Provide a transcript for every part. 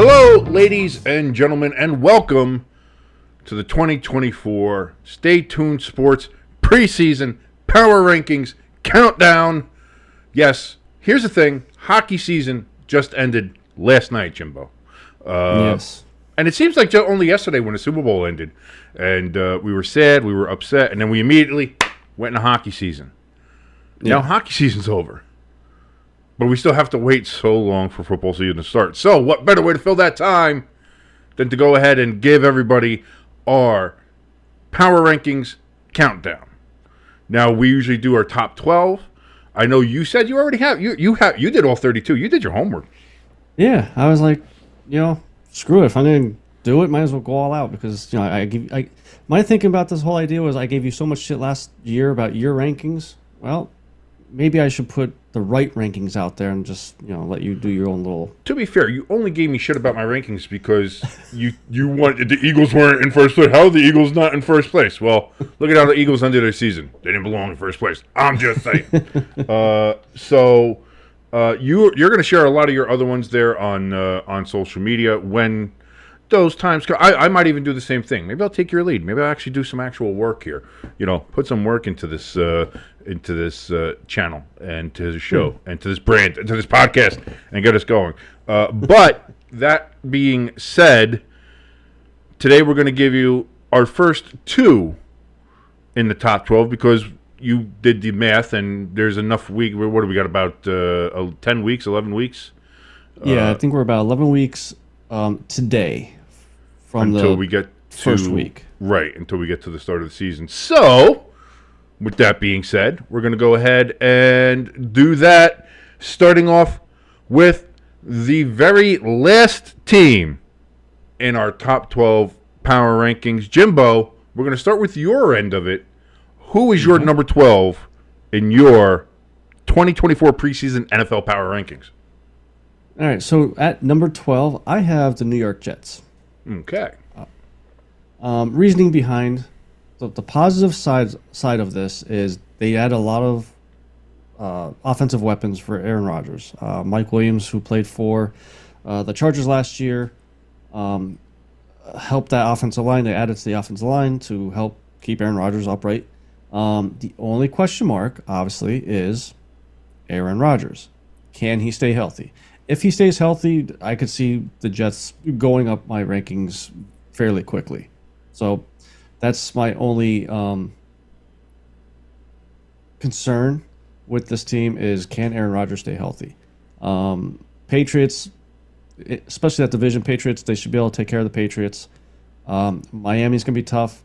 Hello, ladies and gentlemen, and welcome to the 2024 Stay Tuned Sports Preseason Power Rankings Countdown. Yes, here's the thing. Hockey season just ended last night, Jimbo. Yes. And it seems like only yesterday when the Super Bowl ended. And we were sad, we were upset, and then we immediately went into hockey season. Yeah. Now hockey season's over. But we still have to wait so long for football season to start. So what better way to fill that time than to go ahead and give everybody our Power Rankings Countdown. Now, we usually do our top 12. I know you said you already have. You did all 32. You did your homework. Yeah, I was like, screw it. If I'm going to do it, might as well go all out because, my thinking about this whole idea was I gave you so much shit last year about your rankings. Well, maybe I should put the right rankings out there and just, let you do your own little... To be fair, you only gave me shit about my rankings because you wanted the Eagles weren't in first place. How are the Eagles not in first place? Well, look at how the Eagles ended their season. They didn't belong in first place. I'm just saying. You're going to share a lot of your other ones there on social media when those times come. I might even do the same thing. Maybe I'll take your lead. Maybe I'll actually do some actual work here. Put some work into this channel and to the show and to this brand and to this podcast and get us going. But that being said, today we're going to give you our first two in the top 12 because you did the math and there's enough week. What do we got, about 10 weeks, 11 weeks? Yeah, I think we're about 11 weeks today from until the we get to, first week. Right, until we get to the start of the season. So, with that being said, we're going to go ahead and do that, starting off with the very last team in our top 12 power rankings. Jimbo, we're going to start with your end of it. Who is your number 12 in your 2024 preseason NFL power rankings? All right, so at number 12, I have the New York Jets. Okay. Reasoning behind the positive side of this is they add a lot of offensive weapons for Aaron Rodgers. Mike Williams, who played for the Chargers last year, helped that offensive line. They added to the offensive line to help keep Aaron Rodgers upright. The only question mark, obviously, is Aaron Rodgers. Can he stay healthy? If he stays healthy, I could see the Jets going up my rankings fairly quickly. So that's my only concern with this team is, can Aaron Rodgers stay healthy? Patriots, especially that division, Patriots, they should be able to take care of the Patriots. Miami's going to be tough.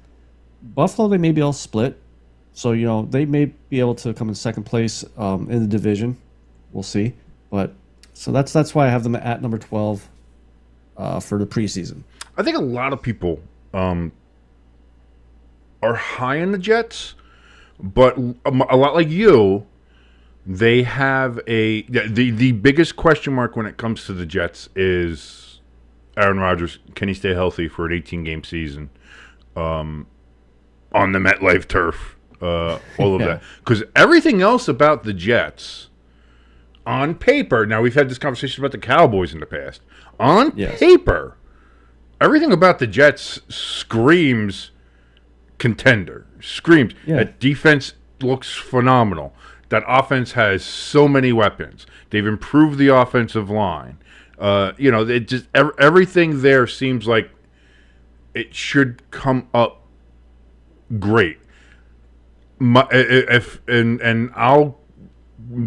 Buffalo, they may be able to split. So, they may be able to come in second place in the division. We'll see. But so that's why I have them at number 12 for the preseason. I think a lot of people are high on the Jets, but a lot like you, they have the biggest question mark when it comes to the Jets is Aaron Rodgers. Can he stay healthy for an 18-game season on the MetLife turf? All of that. Because everything else about the Jets, on paper, now we've had this conversation about the Cowboys in the past. On paper, everything about the Jets screams contender. Screams. Yeah. That defense looks phenomenal. That offense has so many weapons. They've improved the offensive line. It just everything there seems like it should come up great. I'll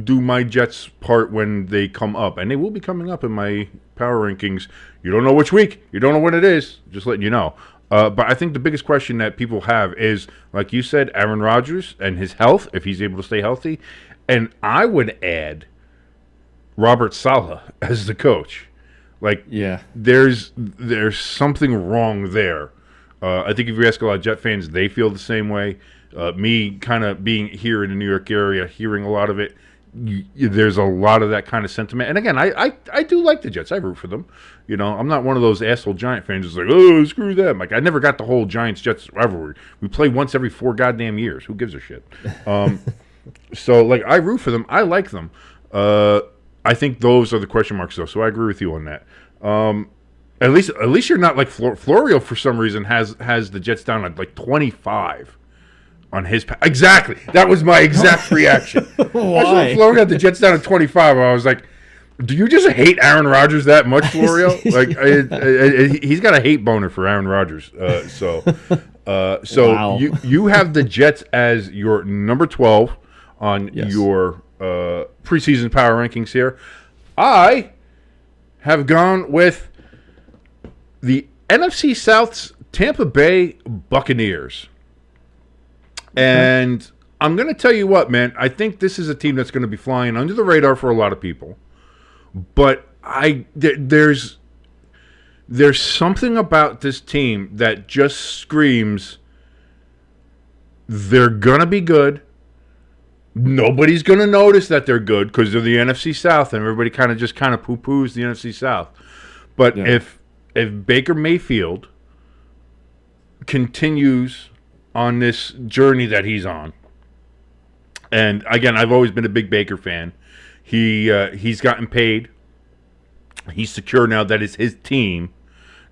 do my Jets part when they come up, and they will be coming up in my power rankings. You don't know which week, you don't know when it is. Just letting you know. But I think the biggest question that people have is, like you said, Aaron Rodgers and his health, if he's able to stay healthy, and I would add Robert Saleh as the coach. There's something wrong there. I think if you ask a lot of Jet fans, they feel the same way. Me kind of being here in the New York area, hearing a lot of it, there's a lot of that kind of sentiment. And again, I do like the Jets. I root for them. I'm not one of those asshole Giant fans who's like, oh, screw them. Like, I never got the whole Giants-Jets rivalry. We play once every 4 goddamn years. Who gives a shit? So, I root for them. I like them. I think those are the question marks, though. So I agree with you on that. At least you're not like Florio. For some reason, has the Jets down at like 25 on his. Exactly. That was my exact reaction. Why? Florio had the Jets down at 25. I was like, do you just hate Aaron Rodgers that much, Florio? Like, he's got a hate boner for Aaron Rodgers. So Wow. you have the Jets as your number 12 on Yes. your preseason power rankings here. I have gone with the NFC South's Tampa Bay Buccaneers. And I'm going to tell you what, man. I think this is a team that's going to be flying under the radar for a lot of people. But there's something about this team that just screams they're going to be good. Nobody's going to notice that they're good because they're the NFC South, and everybody kind of poo-poos the NFC South. But if Baker Mayfield continues on this journey that he's on, and again, I've always been a big Baker fan. He's gotten paid. He's secure now. That is his team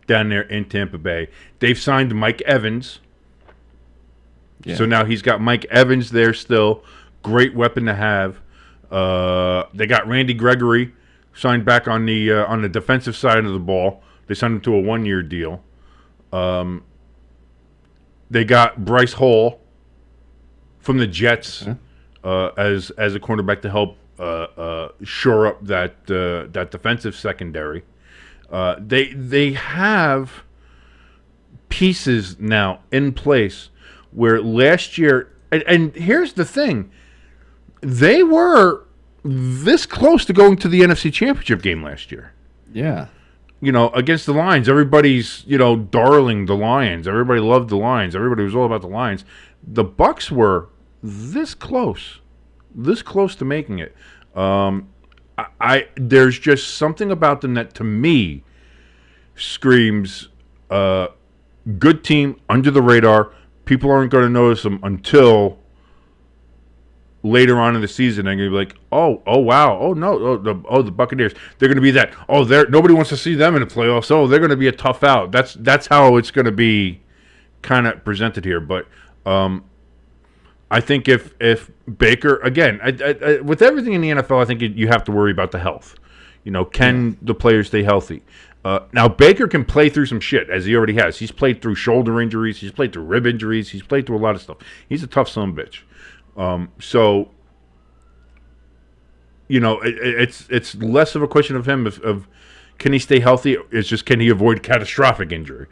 down there in Tampa Bay. They've signed Mike Evans. Yeah. So now he's got Mike Evans there still. Great weapon to have. They got Randy Gregory signed back on the defensive side of the ball. They signed him to a 1-year deal. They got Bryce Hall from the Jets as a cornerback to help shore up that defensive secondary. They have pieces now in place where last year, and here's the thing, they were this close to going to the NFC Championship game last year. Yeah. Against the Lions. Everybody's, darling the Lions. Everybody loved the Lions. Everybody was all about the Lions. The Bucs were this close to making it. There's just something about them that, to me, screams good team, under the radar. People aren't going to notice them until later on in the season. They're going to be like, oh wow, oh no, the Buccaneers. They're going to be that. Oh, nobody wants to see them in the playoffs. Oh, they're going to be a tough out. That's how it's going to be kind of presented here. But I think if Baker, again, I, with everything in the NFL, I think you have to worry about the health. Can the players stay healthy? Now, Baker can play through some shit, as he already has. He's played through shoulder injuries. He's played through rib injuries. He's played through a lot of stuff. He's a tough son of a bitch. So, it's less of a question of him of can he stay healthy? It's just, can he avoid catastrophic injury?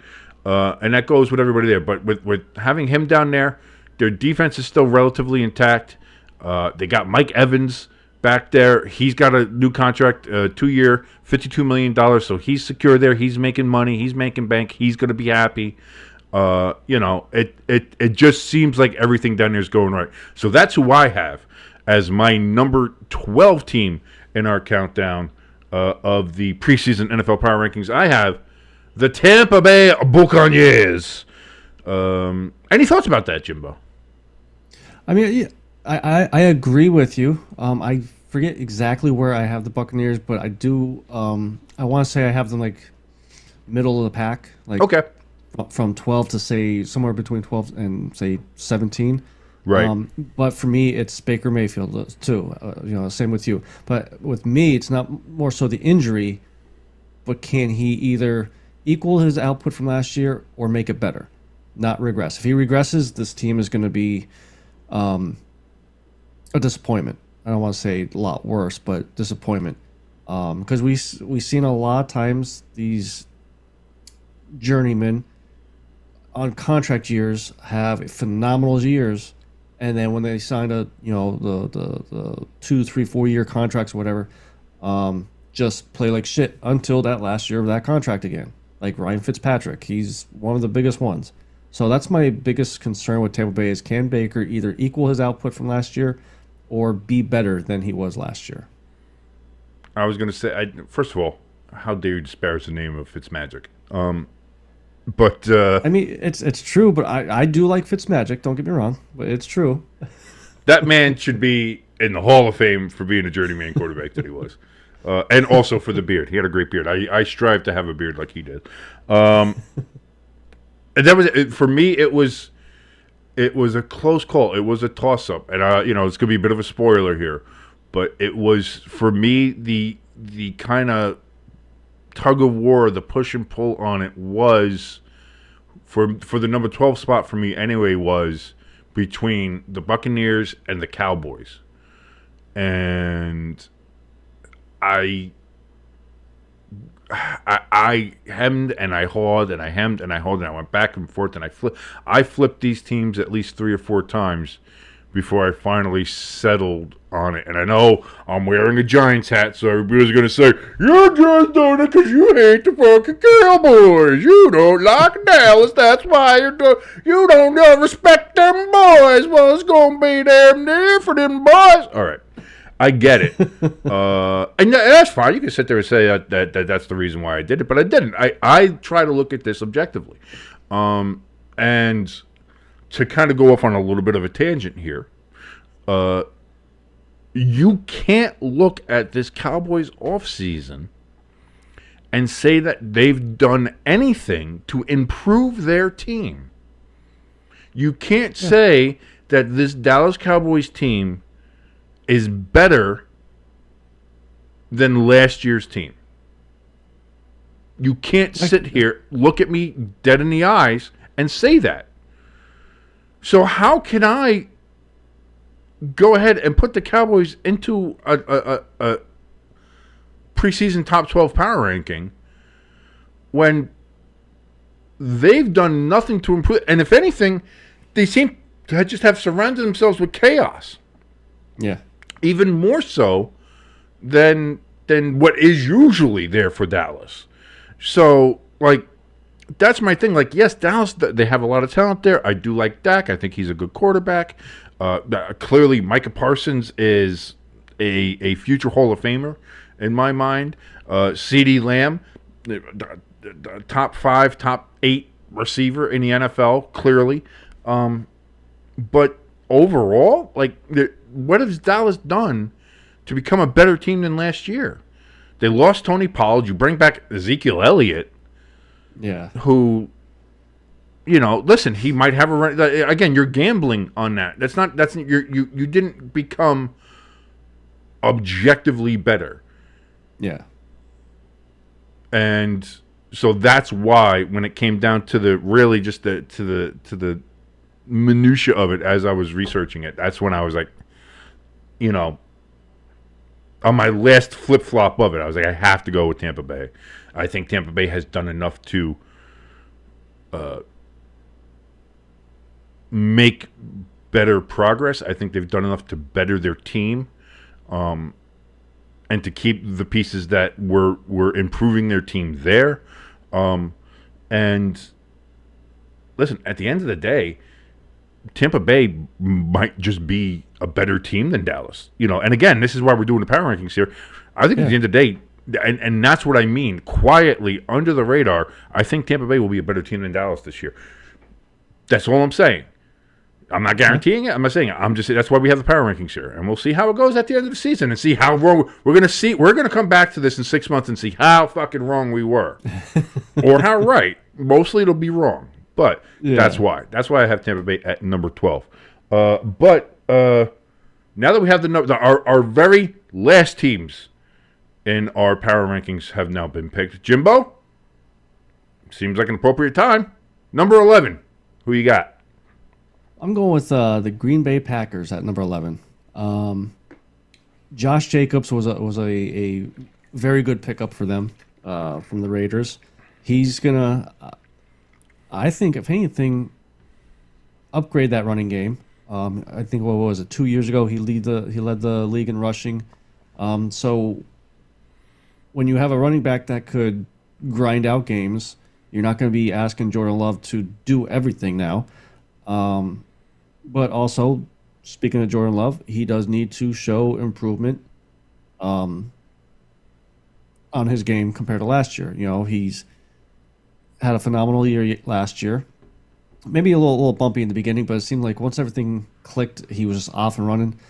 And that goes with everybody there. But with having him down there, their defense is still relatively intact. They got Mike Evans back there. He's got a new contract, 2-year, $52 million. So he's secure there. He's making money. He's making bank. He's going to be happy. It just seems like everything down there is going right. So that's who I have as my number 12 team in our countdown of the preseason NFL Power Rankings. I have the Tampa Bay Buccaneers. Any thoughts about that, Jimbo? I mean, yeah, I agree with you. I forget exactly where I have the Buccaneers, but I do. I want to say I have them like middle of the pack, like Okay. from 12 to say somewhere between 12 and say 17. Right. But for me, it's Baker Mayfield too. Same with you. But with me, it's not more so the injury, but can he either equal his output from last year or make it better, not regress? If he regresses, this team is going to be a disappointment. I don't want to say a lot worse, but disappointment. Because we've seen a lot of times these journeymen on contract years have phenomenal years, and then when they sign the 2, 3, 4 year contracts or whatever, just play like shit until that last year of that contract again. Like Ryan Fitzpatrick, he's one of the biggest ones. So that's my biggest concern with Tampa Bay is, can Baker either equal his output from last year or be better than he was last year? I was going to say, first of all, how dare you disparage the name of Fitzmagic? But I mean, it's true, but I do like Fitzmagic. Don't get me wrong, but it's true. that man should be in the Hall of Fame for being a journeyman quarterback that he was. And also for the beard. He had a great beard. I strive to have a beard like he did. And that was it. For me. It was a close call. It was a toss up, and it's gonna be a bit of a spoiler here, but it was for me the kind of tug of war, the push and pull on it was for the number 12 spot for me anyway was between the Buccaneers and the Cowboys, and I I hemmed and I hawed and I hemmed and I hawed and I went back and forth and I flipped these teams at least 3 or 4 times before I finally settled on it. And I know I'm wearing a Giants hat, so everybody's going to say, you're just doing it because you hate the fucking Cowboys. You don't like Dallas. That's why you don't respect them boys. Well, it's going to be damn near for them boys. All right. I get it. And that's fine. You can sit there and say that's the reason why I did it, but I didn't. I try to look at this objectively. And to kind of go off on a little bit of a tangent here, you can't look at this Cowboys offseason and say that they've done anything to improve their team. You can't say that this Dallas Cowboys team is better than last year's team. You can't sit here, look at me dead in the eyes, and say that. So how can I go ahead and put the Cowboys into a preseason top 12 power ranking when they've done nothing to improve? And if anything, they seem to just have surrounded themselves with chaos. Yeah. Even more so than what is usually there for Dallas. So, that's my thing. Yes, Dallas, they have a lot of talent there. I do like Dak. I think he's a good quarterback. Clearly, Micah Parsons is a future Hall of Famer in my mind. CeeDee Lamb, top 5, top 8 receiver in the NFL, clearly. But overall, what has Dallas done to become a better team than last year? They lost Tony Pollard. You bring back Ezekiel Elliott. Yeah. Who, listen, he might have a run. Again, you're gambling on that. You didn't become objectively better. Yeah. And so that's why when it came down to the minutia of it as I was researching it, that's when I was like, on my last flip-flop of it, I was like, I have to go with Tampa Bay. I think Tampa Bay has done enough to make better progress. I think they've done enough to better their team and to keep the pieces that were improving their team there. And listen, at the end of the day, Tampa Bay might just be a better team than Dallas. And again, this is why we're doing the power rankings here. I think at the end of the day, and that's what I mean, quietly, under the radar, I think Tampa Bay will be a better team than Dallas this year. That's all I'm saying. I'm not guaranteeing it. I'm not saying it. I'm just saying that's why we have the power rankings here. And we'll see how it goes at the end of the season and see how wrong we're going to see. We're going to come back to this in 6 months and see how fucking wrong we were or how right. Mostly it'll be wrong. But that's why. That's why I have Tampa Bay at number 12. But now that we have our very last teams in our power rankings have now been picked. Jimbo, seems like an appropriate time. Number 11, who you got? I'm going with the Green Bay Packers at number 11. Josh Jacobs was a very good pickup for them from the Raiders. He's gonna, I think, if anything, upgrade that running game. I think what was it? 2 years ago, he led the league in rushing. So when you have a running back that could grind out games, you're not going to be asking Jordan Love to do everything now. But also, speaking of Jordan Love, he does need to show improvement on his game compared to last year. He's had a phenomenal year last year. Maybe a little bumpy in the beginning, but it seemed like once everything clicked, he was just off and running.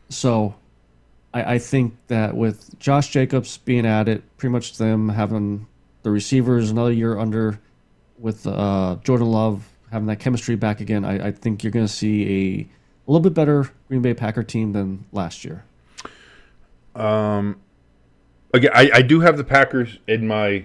So I think that with Josh Jacobs being at it, pretty much them having the receivers another year under with Jordan Love having that chemistry back again, I think you're going to see a little bit better Green Bay Packer team than last year. Again, I do have the Packers in my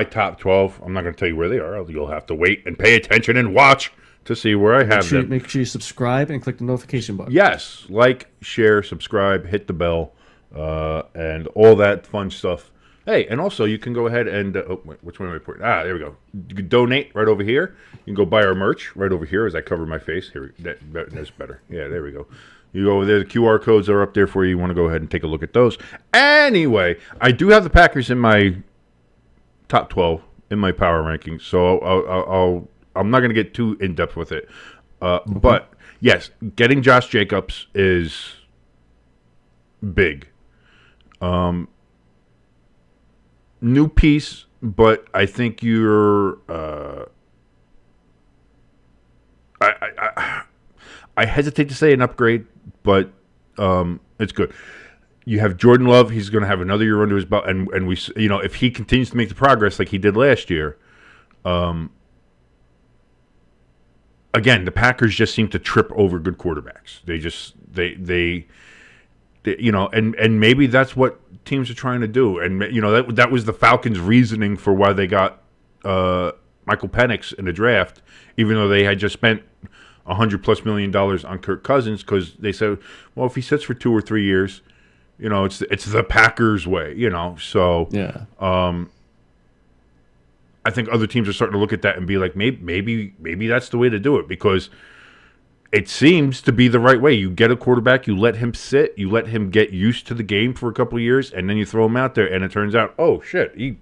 top 12. I'm not going to tell you where they are. You'll have to wait and pay attention and watch to see where I have them. Make sure you subscribe and click the notification button. Yes, like, share, subscribe, hit the bell, and all that fun stuff. Hey, and also you can go ahead and which one am I putting? There we go. You can donate right over here. You can go buy our merch right over here as I cover my face. Here, that's better. Yeah, there we go. You go over there. The QR codes are up there for you. You want to go ahead and take a look at those. Anyway, I do have the Packers in my top 12 in my power rankings, so I'm not going to get too in depth with it. But yes, getting Josh Jacobs is big. New piece, but I think you're. I hesitate to say an upgrade, but it's good. You have Jordan Love; he's going to have another year under his belt, and we, if he continues to make the progress like he did last year, again, the Packers just seem to trip over good quarterbacks. And maybe that's what teams are trying to do. And that was the Falcons' reasoning for why they got Michael Penix in the draft, even though they had just spent $100+ million on Kirk Cousins, because they said, well, if he sits for 2 or 3 years, it's the Packers way. So yeah. I think other teams are starting to look at that and be like, maybe that's the way to do it, because it seems to be the right way. You get a quarterback, you let him sit, you let him get used to the game for a couple of years, and then you throw him out there, and it turns out, oh shit, he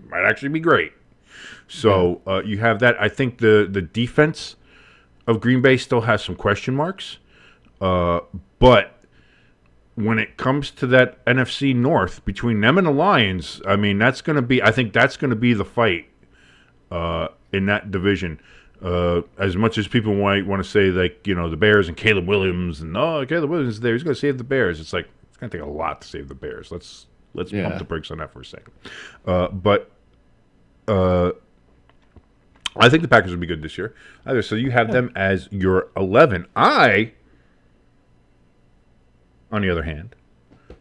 might actually be great. So you have that. I think the defense of Green Bay still has some question marks, but when it comes to that NFC North between them and the Lions, I mean, I think that's going to be the fight in that division. As much as people might want to say, like, the Bears and Caleb Williams, and Caleb Williams is there, he's going to save the Bears. It's like, it's going to take a lot to save the Bears. Let's pump the brakes on that for a second. But I think the Packers will be good this year. So you have them as your 11. On the other hand,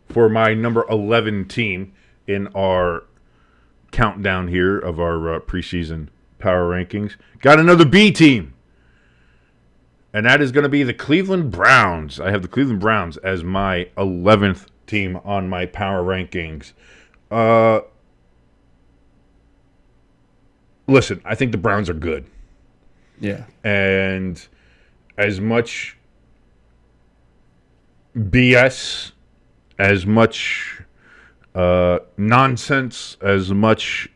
for my number 11 team in our countdown here of our preseason power rankings, got another B team. And that is going to be the Cleveland Browns. I have the Cleveland Browns as my 11th team on my power rankings. Listen, I think the Browns are good. Yeah. And as much BS, as much nonsense, as much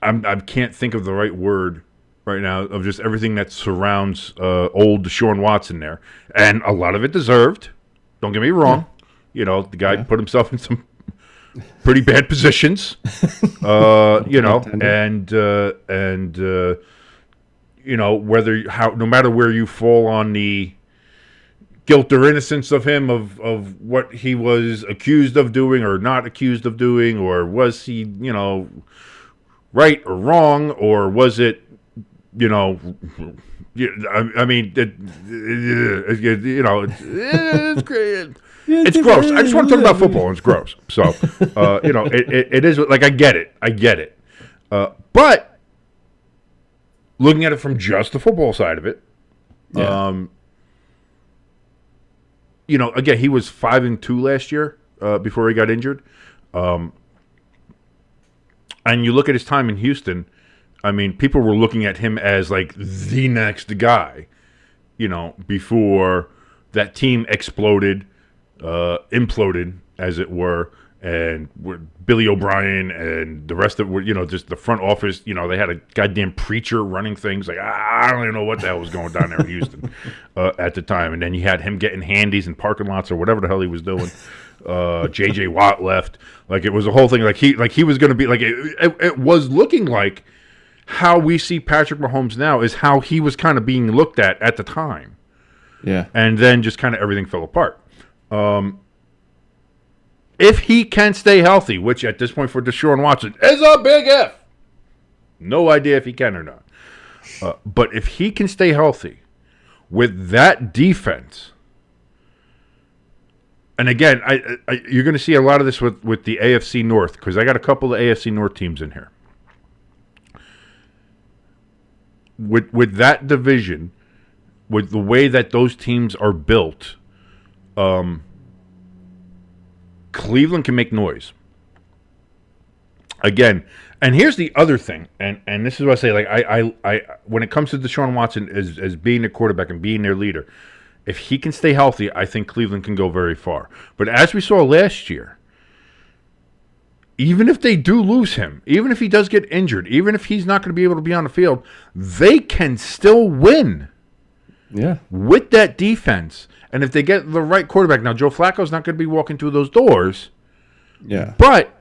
I can't think of the right word right now of just everything that surrounds old Deshaun Watson there, and a lot of it deserved. Don't get me wrong. The guy put himself in some pretty bad positions. No matter where you fall on the guilt or innocence of him, of what he was accused of doing or not accused of doing, or was he, right or wrong, or was it, it's great. It's gross. I just want to talk about football, and it's gross. So, it is, like, I get it. But looking at it from just the football side of it, again, he was 5-2 last year before he got injured. And you look at his time in Houston, I mean, people were looking at him as, like, the next guy, before that team exploded, imploded, as it were, and Billy O'Brien and the rest of it, just the front office, they had a goddamn preacher running things. Like, I don't even know what the hell was going down there in Houston at the time. And then you had him getting handies in parking lots or whatever the hell he was doing. J.J. Watt left. Like, it was a whole thing. Like he was going to be, like, it was looking like how we see Patrick Mahomes now is how he was kind of being looked at the time. Yeah. And then just kind of everything fell apart. If he can stay healthy, which at this point for Deshaun Watson is a big if. No idea if he can or not. But if he can stay healthy with that defense, and again, you're going to see a lot of this with the AFC North, because I got a couple of AFC North teams in here. With that division, with the way that those teams are built, Cleveland can make noise. Again, and here's the other thing, and this is what I say, like I when it comes to Deshaun Watson as being a quarterback and being their leader, if he can stay healthy, I think Cleveland can go very far. But as we saw last year, even if they do lose him, even if he does get injured, even if he's not going to be able to be on the field, they can still win. Yeah. With that defense. And if they get the right quarterback. Now, Joe Flacco's not going to be walking through those doors. Yeah. But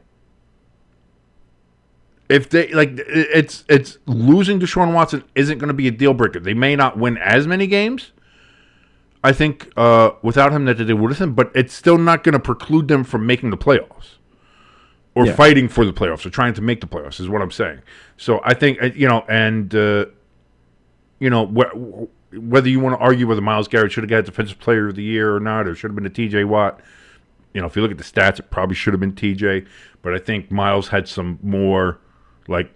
if they it's losing Deshaun Watson isn't going to be a deal breaker. They may not win as many games, I think, without him that they would with him, but it's still not going to preclude them from making the playoffs. Or fighting for the playoffs, or trying to make the playoffs, is what I'm saying. So I think, whether you want to argue whether Myles Garrett should have got Defensive Player of the Year or not, or should have been a T.J. Watt, if you look at the stats, it probably should have been T.J. But I think Myles had some more, like,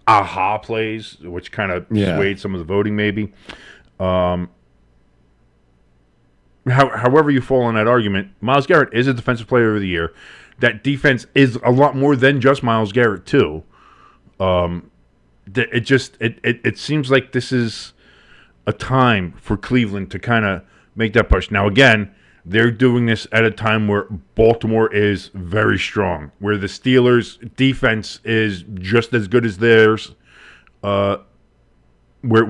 aha plays, which kind of swayed some of the voting, maybe. However you fall on that argument, Myles Garrett is a Defensive Player of the Year. That defense is a lot more than just Myles Garrett, too. It seems like this is a time for Cleveland to kind of make that push. Now, again, they're doing this at a time where Baltimore is very strong, where the Steelers' defense is just as good as theirs, where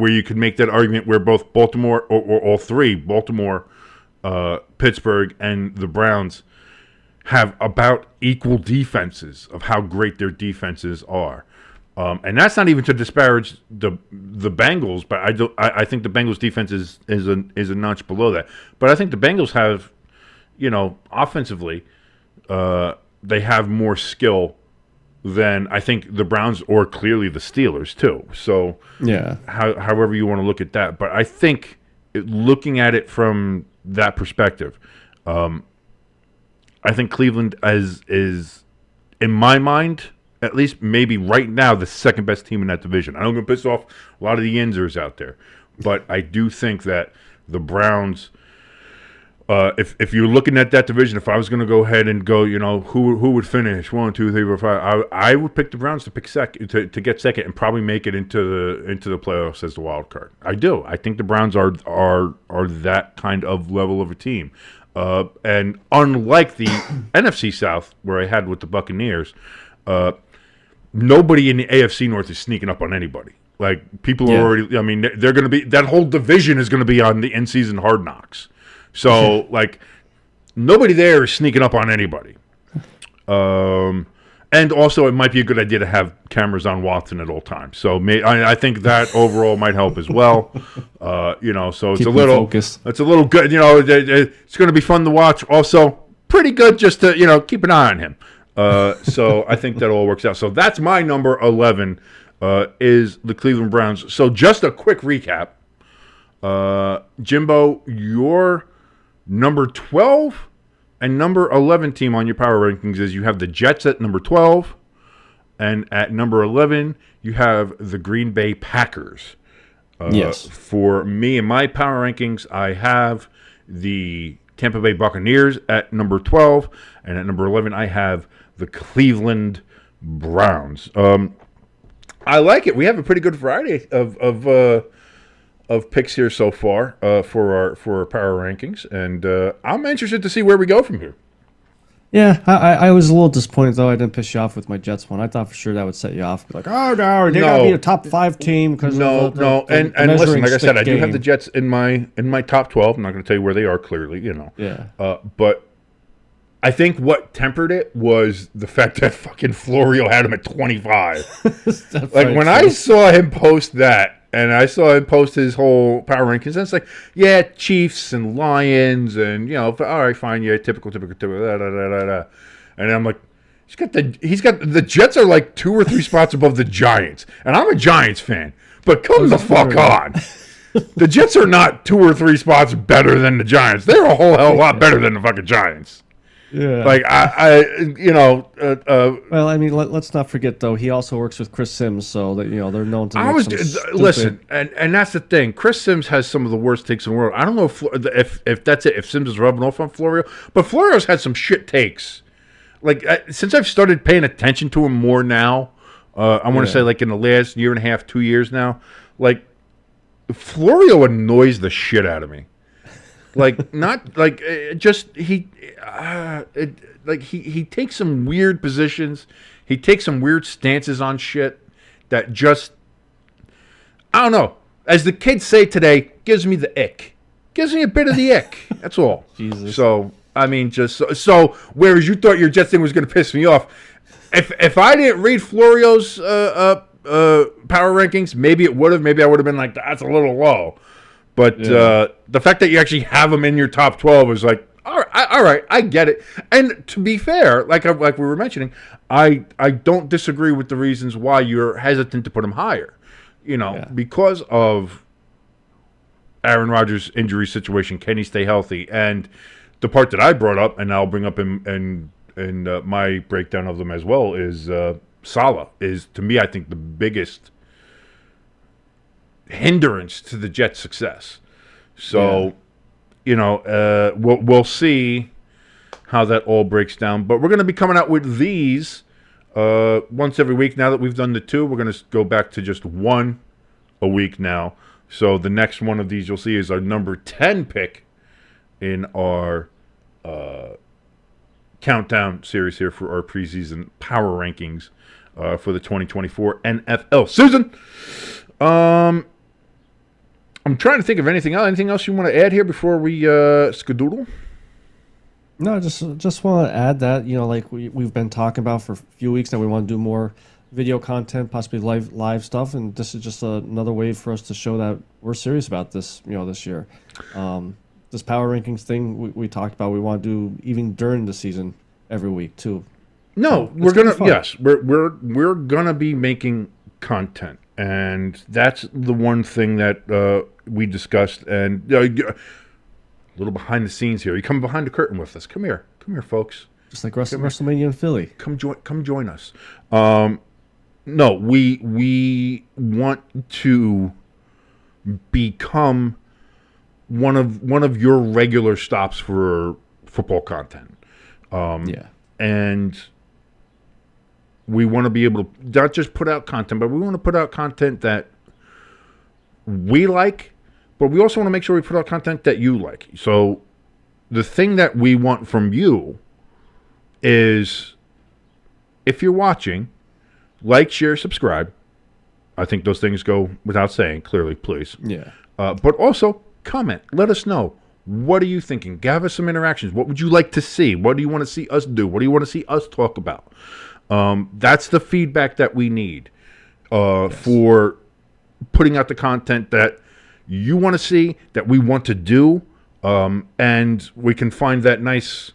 you could make that argument where both Baltimore, or all three, Baltimore, Pittsburgh, and the Browns, have about equal defenses of how great their defenses are. And that's not even to disparage the Bengals, but I think the Bengals defense is a notch below that. But I think the Bengals have, offensively, they have more skill than I think the Browns or clearly the Steelers too. So however you want to look at that, but I think looking at it from that perspective, I think Cleveland is in my mind, at least maybe right now, the second best team in that division. I don't going to piss off a lot of the Yinzers out there, but I do think that the Browns, if you're looking at that division, if I was going to go ahead and go, who would finish 1, 2, 3, 4, 5, I would pick the Browns to pick second, to get second, and probably make it into the playoffs as the wild card. I do. I think the Browns are that kind of level of a team. And unlike the NFC South, where I had with the Buccaneers, nobody in the AFC North is sneaking up on anybody. Like, people are already, they're going to be, that whole division is going to be on the in-season Hard Knocks. So, nobody there is sneaking up on anybody. And also, it might be a good idea to have cameras on Watson at all times. So, I think that overall might help as well. So it's a little focused. It's a little good. It's going to be fun to watch. Also, pretty good just to keep an eye on him. So I think that all works out. So that's my number 11 is the Cleveland Browns. So just a quick recap. Jimbo, your number 12 and number 11 team on your power rankings is you have the Jets at number 12, and at number 11 you have the Green Bay Packers. Yes. For me and my power rankings, I have the Tampa Bay Buccaneers at number 12, and at number 11 I have the Cleveland Browns. I like it. We have a pretty good variety of picks here so far for our power rankings, and I'm interested to see where we go from here. Yeah, I was a little disappointed, though. I didn't piss you off with my Jets one. I thought for sure that would set you off. Like, oh, no, they got to be a top 5 team. No. And listen, like I said, I do have the Jets in my top 12. I'm not going to tell you where they are, clearly, Yeah. But I think what tempered it was the fact that fucking Florio had him at 25. Like, when I saw him post that, and I saw him post his whole power rankings, and it's like, yeah, Chiefs and Lions, and, all right, fine, yeah, typical, da, da, da, da. And I'm like, he's got the Jets are like 2 or 3 spots above the Giants, and I'm a Giants fan, but come the fuck on. The Jets are not 2 or 3 spots better than the Giants. They're a whole hell of a lot better than the fucking Giants. Yeah. Like, well, I mean, let's not forget though. He also works with Chris Sims, so that they're known to. Listen, and that's the thing. Chris Sims has some of the worst takes in the world. I don't know if that's it. If Sims is rubbing off on Florio, but Florio's had some shit takes. Like, since I've started paying attention to him more now, I want to say like in the last year and a half, 2 years now, like Florio annoys the shit out of me. Like, not like just he takes some weird positions. He takes some weird stances on shit that just, I don't know. As the kids say today, gives me the ick. Gives me a bit of the ick. That's all. Jesus. So I mean, just so whereas you thought your Jets thing was going to piss me off, if I didn't read Florio's power rankings, maybe it would have. Maybe I would have been like, that's a little low. But the fact that you actually have them in your top 12 is like, all right, I get it. And to be fair, like we were mentioning, I don't disagree with the reasons why you're hesitant to put them higher. Because of Aaron Rodgers' injury situation, can he stay healthy? And the part that I brought up, and I'll bring up in my breakdown of them as well, is Salah is, to me, I think the biggest hindrance to the Jets' success. So, we'll see how that all breaks down. But we're going to be coming out with these once every week. Now that we've done the 2, we're going to go back to just 1 a week now. So the next one of these you'll see is our number 10 pick in our countdown series here for our preseason power rankings for the 2024 NFL season. I'm trying to think of anything else. Anything else you want to add here before we skadoodle? No, just want to add that like we've been talking about for a few weeks now, we want to do more video content, possibly live stuff, and this is just another way for us to show that we're serious about this. This year, this power rankings thing we talked about, we want to do even during the season every week too. No, we're gonna be making content. And that's the one thing that we discussed. And a little behind the scenes here. You come behind the curtain with us. Come here, folks. Just like WrestleMania in Philly. Come join us. No, we want to become one of your regular stops for football content. And we want to be able to not just put out content, but we want to put out content that we like, but we also want to make sure we put out content that you like. So the thing that we want from you is, if you're watching, like, share, subscribe. I think those things go without saying, clearly, please. Yeah. But also, comment. Let us know. What are you thinking? Give us some interactions. What would you like to see? What do you want to see us do? What do you want to see us talk about? That's the feedback that we need for putting out the content that you want to see, that we want to do, and we can find that nice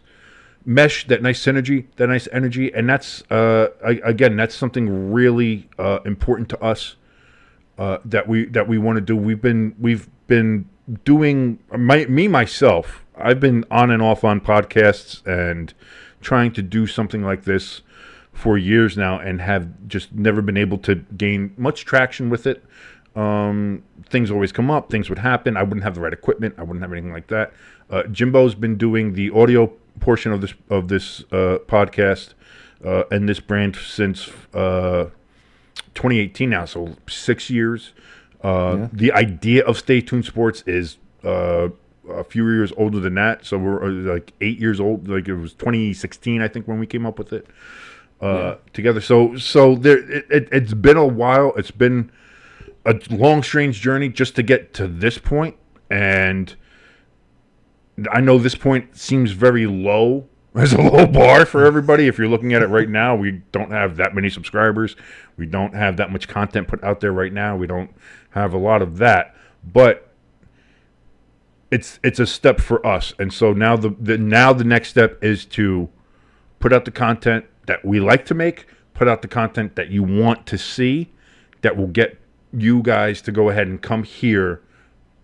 mesh, that nice synergy, that nice energy, and that's again, that's something really important to us that we want to do. We've been doing myself. I've been on and off on podcasts and trying to do something like this for years now, and have just never been able to gain much traction with it. Things always come up. Things would happen. I wouldn't have the right equipment. I wouldn't have anything like that. Jimbo's been doing the audio portion of this podcast and this brand since 2018 now, so 6 years. The idea of Stay Tuned Sports is a few years older than that, so we're like 8 years old. Like, it was 2016, I think, when we came up with it together. So there, it's been a while. It's been a long, strange journey just to get to this point, and I know this point seems very low as a low bar for everybody. If you're looking at it right now, we don't have that many subscribers. We don't have that much content put out there right now. We don't have a lot of that, but it's a step for us. And so now the next step is to put out the content that we like to make, put out the content that you want to see, that will get you guys to go ahead and come here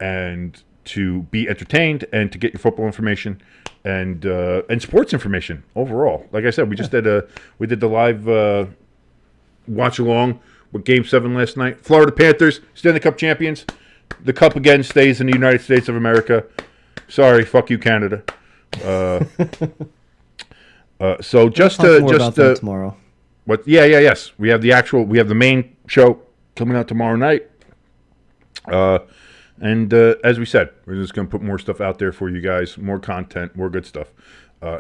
and to be entertained and to get your football information and sports information overall. Like I said, we just did the live watch along with Game 7 last night. Florida Panthers, Stanley Cup champions. The cup again stays in the United States of America. Sorry, fuck you, Canada. So just tomorrow. What? Yes. We have the main show coming out tomorrow night. And as we said, we're just going to put more stuff out there for you guys, more content, more good stuff.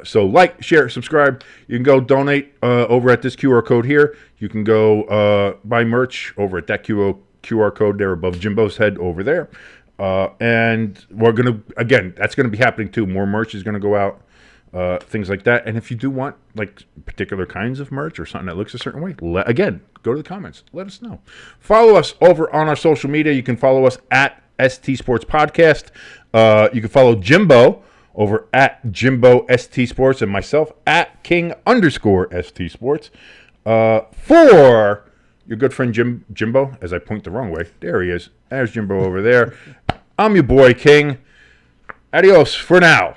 So like, share, subscribe. You can go donate over at this QR code here. You can go buy merch over at that QR code there above Jimbo's head over there. And we're going to, again, that's going to be happening too. More merch is going to go out, things like that. And if you do want like particular kinds of merch or something that looks a certain way, again, go to the comments. Let us know. Follow us over on our social media. You can follow us at ST Sports Podcast. You can follow Jimbo over at Jimbo ST Sports and myself at King_ST Sports. For your good friend Jimbo, as I point the wrong way. There he is. There's Jimbo over there. I'm your boy King. Adios for now.